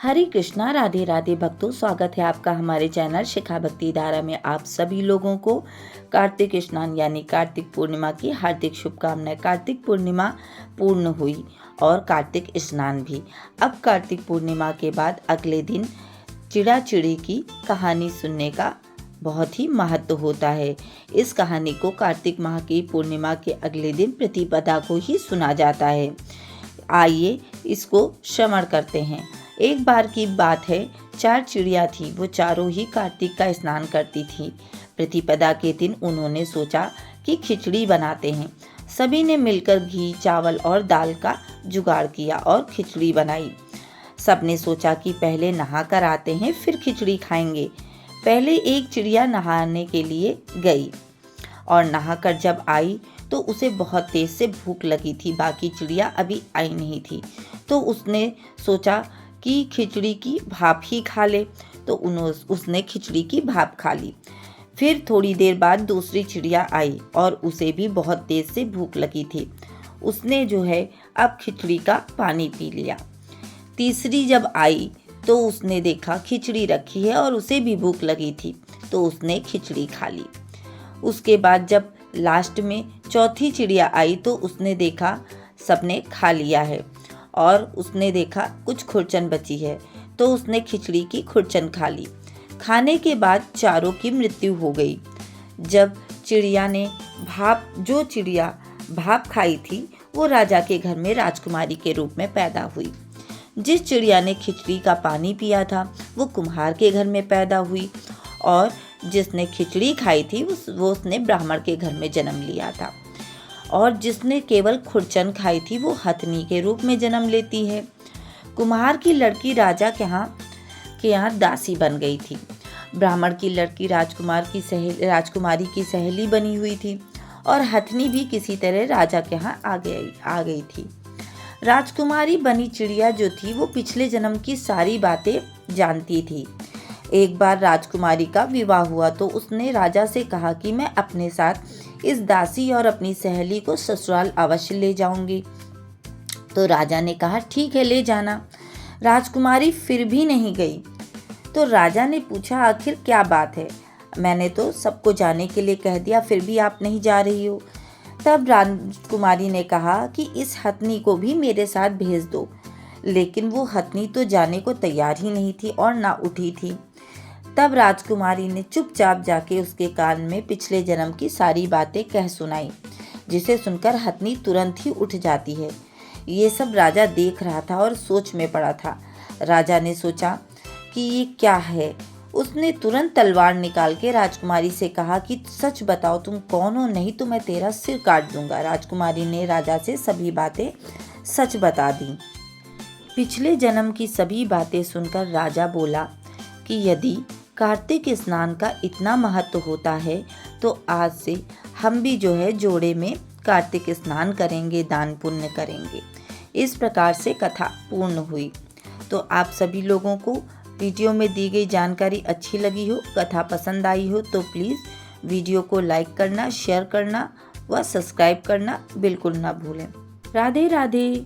हरे कृष्णा, राधे राधे भक्तों, स्वागत है आपका हमारे चैनल शिखा भक्ति धारा में। आप सभी लोगों को कार्तिक स्नान यानी कार्तिक पूर्णिमा की हार्दिक शुभकामनाएं। कार्तिक पूर्णिमा पूर्ण हुई और कार्तिक स्नान भी। अब कार्तिक पूर्णिमा के बाद अगले दिन चिड़ा चिड़ी की कहानी सुनने का बहुत ही महत्व होता है। इस कहानी को कार्तिक माह की पूर्णिमा के अगले दिन प्रतिपदा को ही सुना जाता है। आइए इसको श्रवण करते हैं। एक बार की बात है, 4 चिड़िया थी। वो चारों ही कार्तिक का स्नान करती थी। प्रतिपदा के दिन उन्होंने सोचा कि खिचड़ी बनाते हैं। सभी ने मिलकर घी, चावल और दाल का जुगाड़ किया और खिचड़ी बनाई। सबने सोचा कि पहले नहा कर आते हैं, फिर खिचड़ी खाएंगे। पहले एक चिड़िया नहाने के लिए गई और नहाकर जब आई तो उसे बहुत तेज से भूख लगी थी। बाकी चिड़िया अभी आई नहीं थी, तो उसने सोचा कि खिचड़ी की भाप ही खा ले। तो उसने खिचड़ी की भाप खा ली। फिर थोड़ी देर बाद दूसरी चिड़िया आई और उसे भी बहुत तेज से भूख लगी थी। उसने अब खिचड़ी का पानी पी लिया। तीसरी जब आई तो उसने देखा खिचड़ी रखी है और उसे भी भूख लगी थी, तो उसने खिचड़ी खा ली। उसके बाद जब लास्ट में चौथी चिड़िया आई तो उसने देखा सबने खा लिया है और उसने देखा कुछ खुरचन बची है, तो उसने खिचड़ी की खुरचन खा ली। खाने के बाद चारों की मृत्यु हो गई। जब चिड़िया ने जो चिड़िया भाप खाई थी वो राजा के घर में राजकुमारी के रूप में पैदा हुई। जिस चिड़िया ने खिचड़ी का पानी पिया था वो कुम्हार के घर में पैदा हुई और जिसने खिचड़ी खाई थी उसने ब्राह्मण के घर में जन्म लिया था। और जिसने केवल खुरचन खाई थी वो हथनी के रूप में जन्म लेती है। कुम्हार की लड़की राजा के यहाँ दासी बन गई थी। ब्राह्मण की लड़की राजकुमारी की सहेली बनी हुई थी और हथनी भी किसी तरह राजा के यहाँ आ गई थी। राजकुमारी बनी चिड़िया जो थी वो पिछले जन्म की सारी बातें जानती थी। एक बार राजकुमारी का विवाह हुआ तो उसने राजा से कहा कि मैं अपने साथ इस दासी और अपनी सहेली को ससुराल अवश्य ले जाऊंगी। तो राजा ने कहा ठीक है, ले जाना। राजकुमारी फिर भी नहीं गई। तो राजा ने पूछा आखिर क्या बात है, मैंने तो सबको जाने के लिए कह दिया, फिर भी आप नहीं जा रही हो। तब राजकुमारी ने कहा कि इस हथनी को भी मेरे साथ भेज दो। लेकिन वो हथनी तो जाने को तैयार ही नहीं थी और ना उठी थी। तब राजकुमारी ने चुपचाप जाके उसके कान में पिछले जन्म की सारी बातें कह सुनाई, जिसे सुनकर हथनी तुरंत ही उठ जाती है। ये सब राजा देख रहा था और सोच में पड़ा था। राजा ने सोचा कि ये क्या है। उसने तुरंत तलवार निकाल के राजकुमारी से कहा कि सच बताओ तुम कौन हो, नहीं तो मैं तेरा सिर काट दूंगा। राजकुमारी ने राजा से सभी बातें सच बता दी। पिछले जन्म की सभी बातें सुनकर राजा बोला कि यदि कार्तिक स्नान का इतना महत्व होता है तो आज से हम भी जोड़े में कार्तिक स्नान करेंगे, दान पुण्य करेंगे। इस प्रकार से कथा पूर्ण हुई। तो आप सभी लोगों को वीडियो में दी गई जानकारी अच्छी लगी हो, कथा पसंद आई हो तो प्लीज़ वीडियो को लाइक करना, शेयर करना व सब्सक्राइब करना बिल्कुल ना भूलें। राधे राधे।